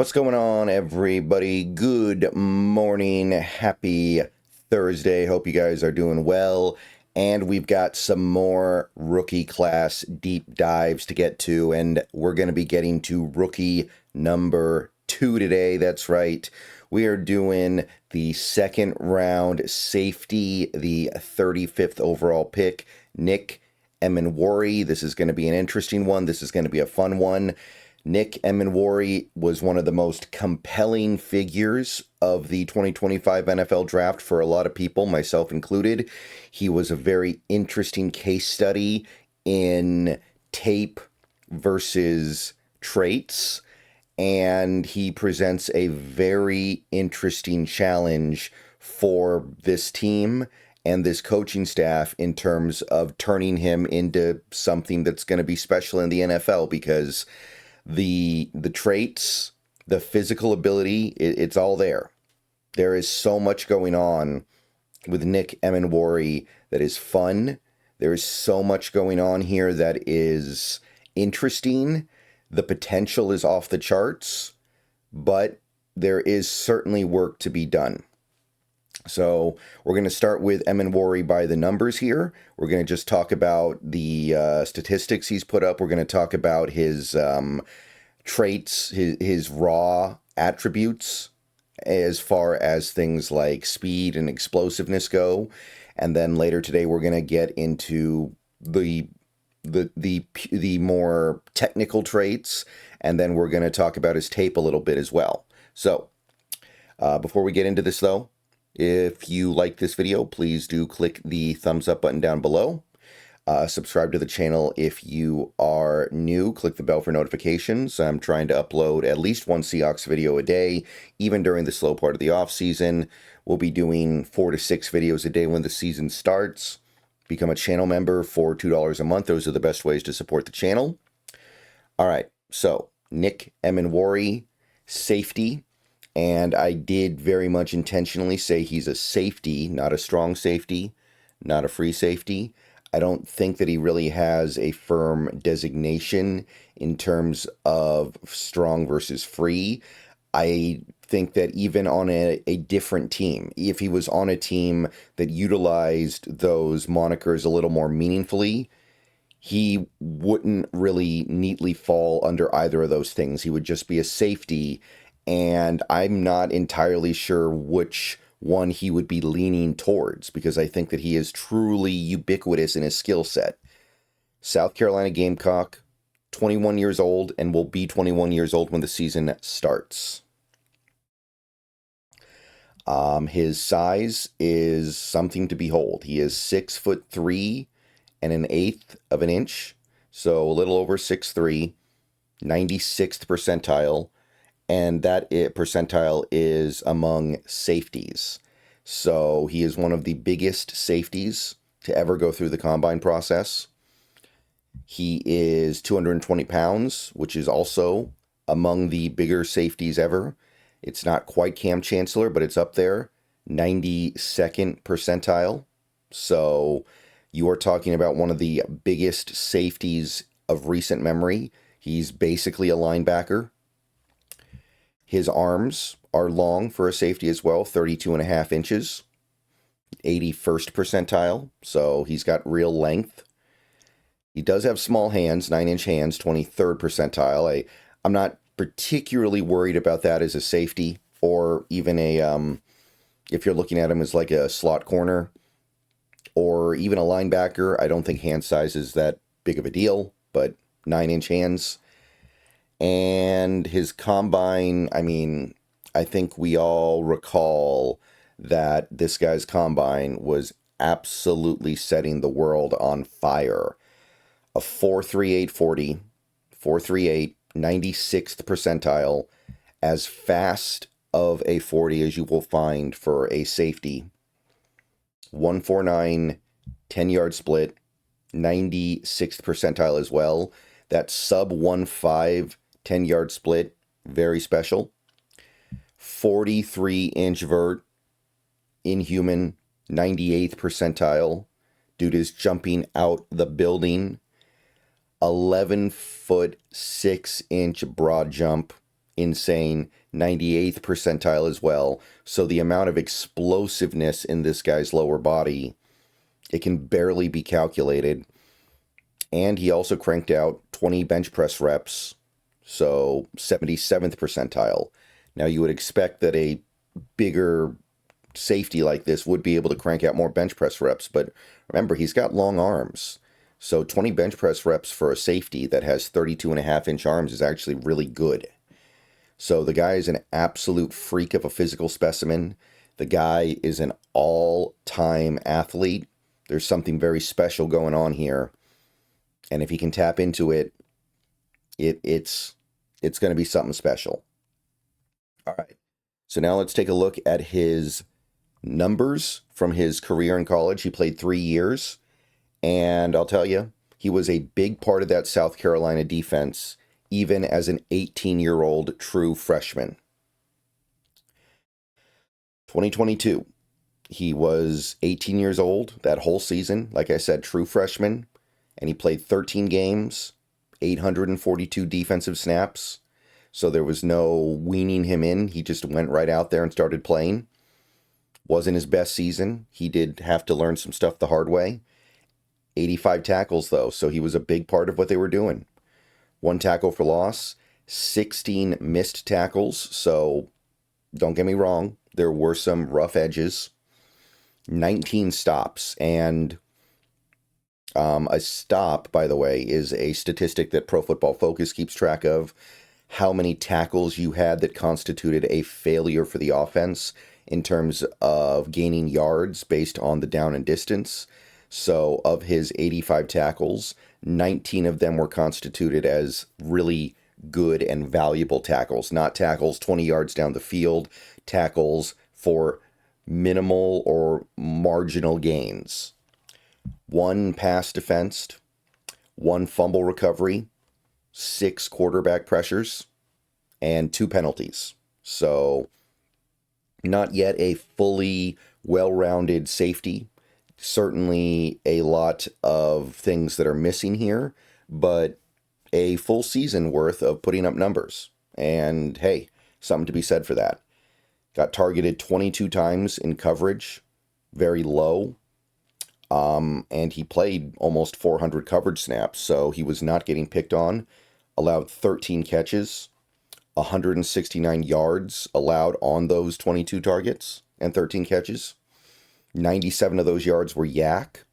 What's going on, everybody? Good morning. Happy Thursday. Hope you guys are doing well. And we've got some more rookie class deep dives to get to, and we're going to be getting to rookie number 2 today. That's right. We are doing the second round safety, the 35th overall pick, Nick Emmanwori. This is going to be an interesting one. This is going to be a fun one. Nick Emmanwori was one of the most compelling figures of the 2025 NFL draft for a lot of people, myself included. He was a very interesting case study in tape versus traits, and he presents a very interesting challenge for this team and this coaching staff in terms of turning him into something that's going to be special in the NFL, because the traits, the physical ability, it's all there. There is so much going on with Nick Emmanwori that is fun. There is so much going on here that is interesting. The potential is off the charts, but there is certainly work to be done. So we're going to start with Emmanwori by the numbers here. We're going to just talk about the statistics he's put up. We're going to talk about his traits, his raw attributes, as far as things like speed and explosiveness go. And then later today, we're going to get into the more technical traits, and then we're going to talk about his tape a little bit as well. So before we get into this, though, if you like this video, please do click the thumbs up button down below. Subscribe to the channel if you are new. Click the bell for notifications. I'm trying to upload at least one Seahawks video a day, even during the slow part of the off season. We'll be doing 4 to 6 videos a day when the season starts. Become a channel member for $2 a month. Those are the best ways to support the channel. All right, so Nick Emmanwori, safety. And I did very much intentionally say he's a safety, not a strong safety, not a free safety. I don't think that he really has a firm designation in terms of strong versus free. I think that even on a different team, if he was on a team that utilized those monikers a little more meaningfully, he wouldn't really neatly fall under either of those things. He would just be a safety, and I'm not entirely sure which one he would be leaning towards, because I think that he is truly ubiquitous in his skill set. South Carolina Gamecock, 21 years old, and will be 21 years old when the season starts. His size is something to behold. He is 6'3" and 1/8 of an inch, so a little over 6'3", 96th percentile. And that percentile is among safeties. So he is one of the biggest safeties to ever go through the combine process. He is 220 pounds, which is also among the bigger safeties ever. It's not quite Cam Chancellor, but it's up there, 92nd percentile. So you are talking about one of the biggest safeties of recent memory. He's basically a linebacker. His arms are long for a safety as well, 32.5 inches, 81st percentile, so he's got real length. He does have small hands, 9-inch hands, 23rd percentile. I'm not particularly worried about that as a safety, or even if you're looking at him as like a slot corner, or even a linebacker. I don't think hand size is that big of a deal, but 9-inch hands. And his combine, I mean, I think we all recall that this guy's combine was absolutely setting the world on fire. A 4.38 40, 4.38, 96th percentile, as fast of a 40 as you will find for a safety. 1.49, 10-yard split, 96th percentile as well. That sub 1.5 10-yard split, very special. 43-inch vert, inhuman, 98th percentile. Dude is jumping out the building. 11-foot 6-inch broad jump, insane, 98th percentile as well. So the amount of explosiveness in this guy's lower body, it can barely be calculated. And he also cranked out 20 bench press reps, so 77th percentile. Now you would expect that a bigger safety like this would be able to crank out more bench press reps, but remember, he's got long arms. So 20 bench press reps for a safety that has 32.5-inch arms is actually really good. So the guy is an absolute freak of a physical specimen. The guy is an all-time athlete. There's something very special going on here. And if he can tap into it, it's going to be something special. All right. So now let's take a look at his numbers from his career in college. He played 3 years. And I'll tell you, he was a big part of that South Carolina defense, even as an 18-year-old true freshman. 2022, he was 18 years old that whole season. Like I said, true freshman. And he played 13 games, 842 defensive snaps. So there was no weaning him in. He just went right out there and started playing. Wasn't his best season. He did have to learn some stuff the hard way. 85 tackles, though, so he was a big part of what they were doing. 1 tackle for loss, 16 missed tackles, so don't get me wrong, there were some rough edges. 19 stops, and a stop, by the way, is a statistic that Pro Football Focus keeps track of. How many tackles you had that constituted a failure for the offense in terms of gaining yards based on the down and distance. So of his 85 tackles, 19 of them were constituted as really good and valuable tackles, not tackles 20 yards down the field, tackles for minimal or marginal gains. 1 pass defensed, 1 fumble recovery, 6 quarterback pressures, and 2 penalties. So not yet a fully well-rounded safety. Certainly a lot of things that are missing here, but a full season worth of putting up numbers. And hey, something to be said for that. Got targeted 22 times in coverage, very low. And he played almost 400 coverage snaps, so he was not getting picked on. Allowed 13 catches, 169 yards allowed on those 22 targets and 13 catches. 97 of those yards were yak.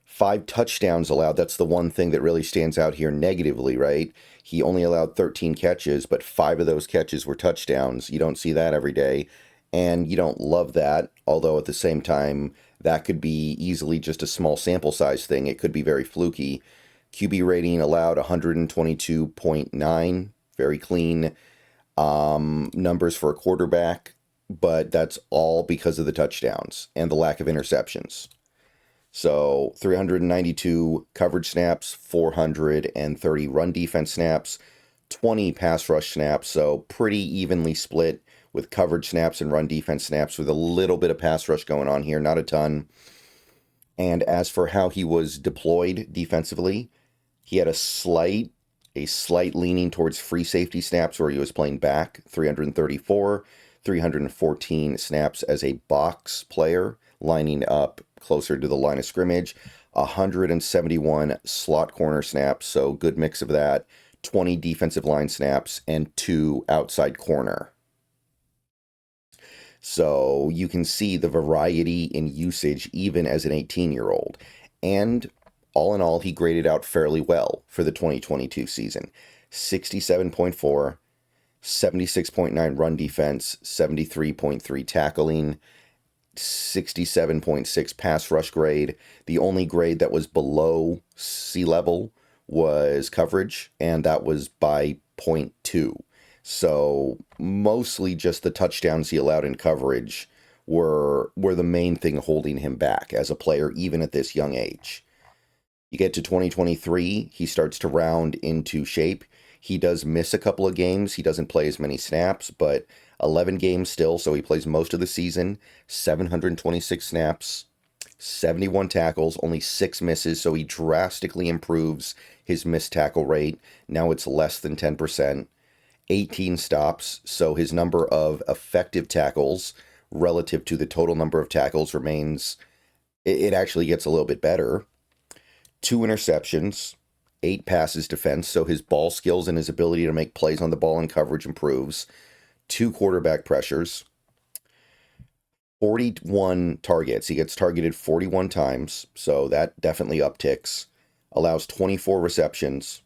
5 touchdowns allowed. That's the one thing that really stands out here negatively, right? He only allowed 13 catches, but 5 of those catches were touchdowns. You don't see that every day, and you don't love that, although at the same time, that could be easily just a small sample size thing. It could be very fluky. QB rating allowed 122.9, very clean numbers for a quarterback. But that's all because of the touchdowns and the lack of interceptions. So 392 coverage snaps, 430 run defense snaps, 20 pass rush snaps, so pretty evenly split with coverage snaps and run defense snaps with a little bit of pass rush going on here, not a ton. And as for how he was deployed defensively, he had a slight leaning towards free safety snaps where he was playing back, 334. 314 snaps as a box player, lining up closer to the line of scrimmage, 171 slot corner snaps, so good mix of that, 20 defensive line snaps, and 2 outside corner. So you can see the variety in usage even as an 18-year-old. And all in all, he graded out fairly well for the 2022 season. 67.4, 76.9 run defense, 73.3 tackling, 67.6 pass rush grade. The only grade that was below sea level was coverage, and that was by 0.2. So mostly just the touchdowns he allowed in coverage were the main thing holding him back as a player, even at this young age. You get to 2023, he starts to round into shape. He does miss a couple of games. He doesn't play as many snaps, but 11 games still, so he plays most of the season. 726 snaps, 71 tackles, only 6 misses, so he drastically improves his missed tackle rate. Now it's less than 10%. 18 stops, so his number of effective tackles relative to the total number of tackles remains, it actually gets a little bit better. 2 interceptions, 8 passes defense, so his ball skills and his ability to make plays on the ball and coverage improves. 2 quarterback pressures, 41 targets. He gets targeted 41 times, so that definitely upticks. Allows 24 receptions,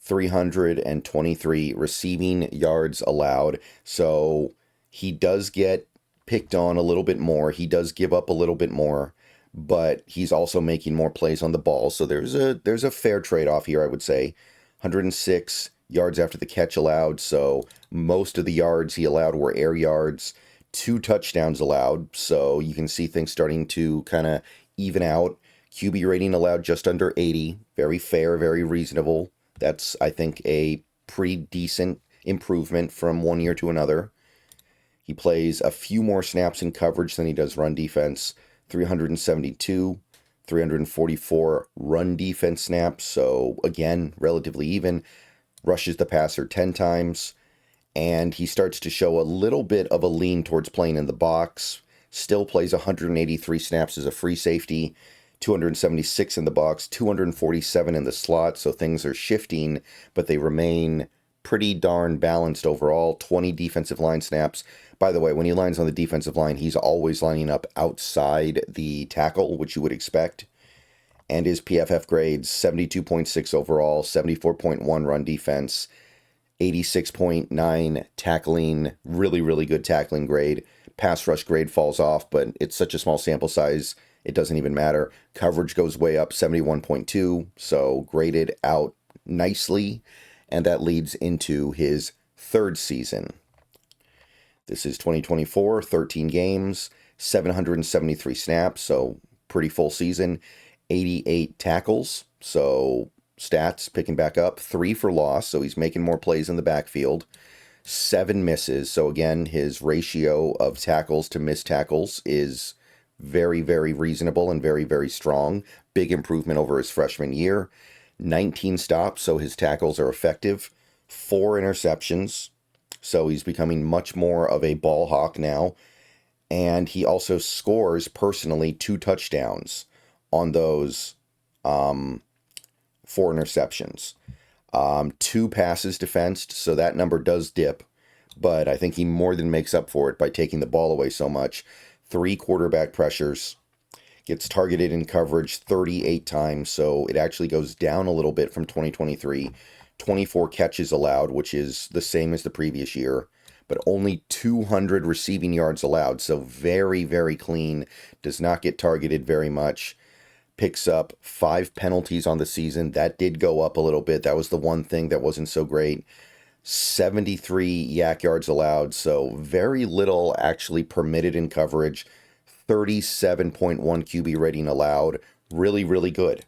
323 receiving yards allowed. So he does get picked on a little bit more. He does give up a little bit more, but he's also making more plays on the ball. So there's a fair trade-off here, I would say. 106 yards after the catch allowed. So most of the yards he allowed were air yards. 2 touchdowns allowed. So you can see things starting to kind of even out. QB rating allowed just under 80. Very fair, very reasonable. That's, I think, a pretty decent improvement from one year to another. He plays a few more snaps in coverage than he does run defense. 372, 344 run defense snaps. So, again, relatively even. Rushes the passer 10 times. And he starts to show a little bit of a lean towards playing in the box. Still plays 183 snaps as a free safety. 276 in the box, 247 in the slot, so things are shifting, but they remain pretty darn balanced overall. 20 defensive line snaps. By the way, when he lines on the defensive line, he's always lining up outside the tackle, which you would expect. And his PFF grades, 72.6 overall, 74.1 run defense, 86.9 tackling, really, really good tackling grade. Pass rush grade falls off, but it's such a small sample size, it doesn't even matter. Coverage goes way up, 71.2, so graded out nicely, and that leads into his 3rd season. This is 2024, 13 games, 773 snaps, so pretty full season. 88 tackles, so stats picking back up. 3 for loss, so he's making more plays in the backfield. 7 misses, so again, his ratio of tackles to missed tackles is very, very reasonable and very, very strong. Big improvement over his freshman year. 19 stops, so his tackles are effective. 4 interceptions, so he's becoming much more of a ball hawk now. And he also scores personally 2 touchdowns on those 4 interceptions. 2 passes defensed, so that number does dip, but I think he more than makes up for it by taking the ball away so much. 3 quarterback pressures, gets targeted in coverage 38 times, so it actually goes down a little bit from 2023. 24 catches allowed, which is the same as the previous year, but only 200 receiving yards allowed, so very, very clean, does not get targeted very much. Picks up 5 penalties on the season. That did go up a little bit. That was the one thing that wasn't so great. 73 yak yards allowed, so very little actually permitted in coverage. 37.1 QB rating allowed. Really, really good.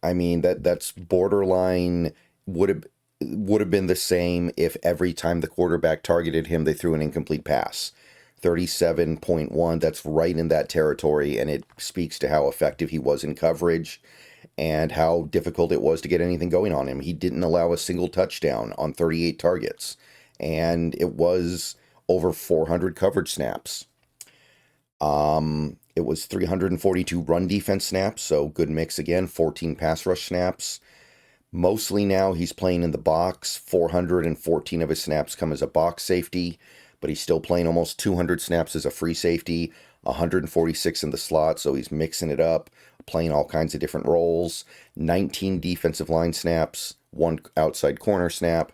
I mean, that's borderline, would have been the same if every time the quarterback targeted him, they threw an incomplete pass. 37.1, that's right in that territory, and it speaks to how effective he was in coverage and how difficult it was to get anything going on him. He didn't allow a single touchdown on 38 targets, and it was over 400 coverage snaps. It was 342 run defense snaps, so good mix again, 14 pass rush snaps. Mostly now he's playing in the box. 414 of his snaps come as a box safety, but he's still playing almost 200 snaps as a free safety, 146 in the slot, so he's mixing it up, playing all kinds of different roles. 19 defensive line snaps, 1 outside corner snap,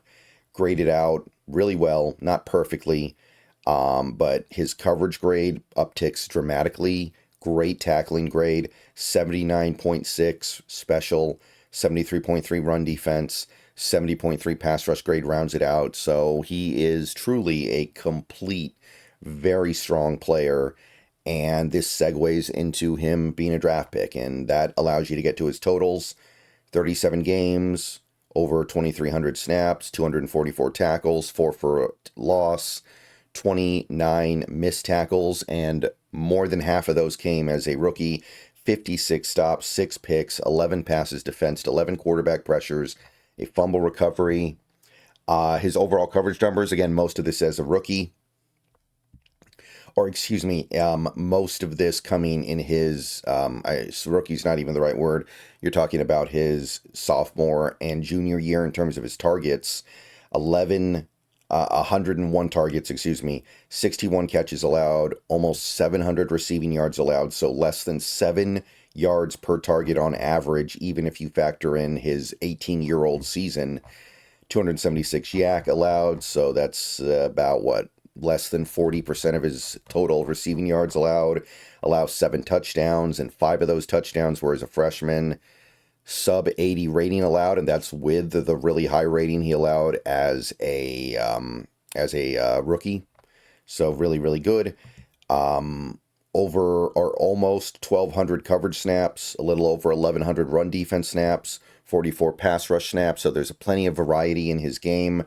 graded out really well, not perfectly, but his coverage grade upticks dramatically. Great tackling grade, 79.6 special, 73.3 run defense, 70.3 pass rush grade rounds it out. So he is truly a complete, very strong player. And this segues into him being a draft pick. And that allows you to get to his totals. 37 games, over 2,300 snaps, 244 tackles, 4 for loss, 29 missed tackles. And more than half of those came as a rookie. 56 stops, 6 picks, 11 passes defensed, 11 quarterback pressures, a fumble recovery. His overall coverage numbers, again, most of this as a rookie. Or excuse me, most of this coming in his, rookie's not even the right word. You're talking about his sophomore and junior year in terms of his targets. 101 targets, 61 catches allowed, almost 700 receiving yards allowed, so less than 7 yards per target on average, even if you factor in his 18-year-old season. 276 yak allowed, so that's about what? Less than 40% of his total receiving yards allowed. Allows 7 touchdowns, and 5 of those touchdowns were as a freshman. Sub 80 rating allowed, and that's with the really high rating he allowed as a rookie. So really, really good. Over or almost 1,200 coverage snaps, a little over 1,100 run defense snaps, 44 pass rush snaps. So there's plenty of variety in his game,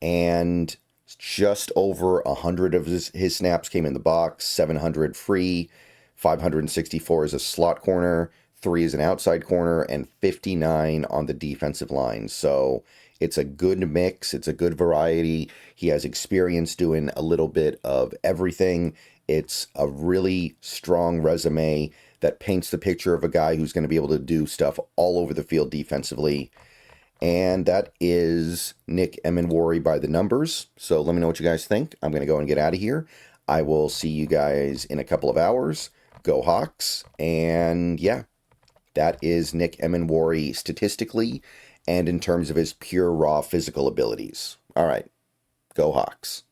and just over 100 of his snaps came in the box, 700 free, 564 as a slot corner, 3 as an outside corner, and 59 on the defensive line. So it's a good mix. It's a good variety. He has experience doing a little bit of everything. It's a really strong resume that paints the picture of a guy who's going to be able to do stuff all over the field defensively. And that is Nick Emmanwori by the numbers. So let me know what you guys think. I'm going to go and get out of here. I will see you guys in a couple of hours. Go Hawks. And yeah, that is Nick Emmanwori statistically and in terms of his pure raw physical abilities. All right, go Hawks.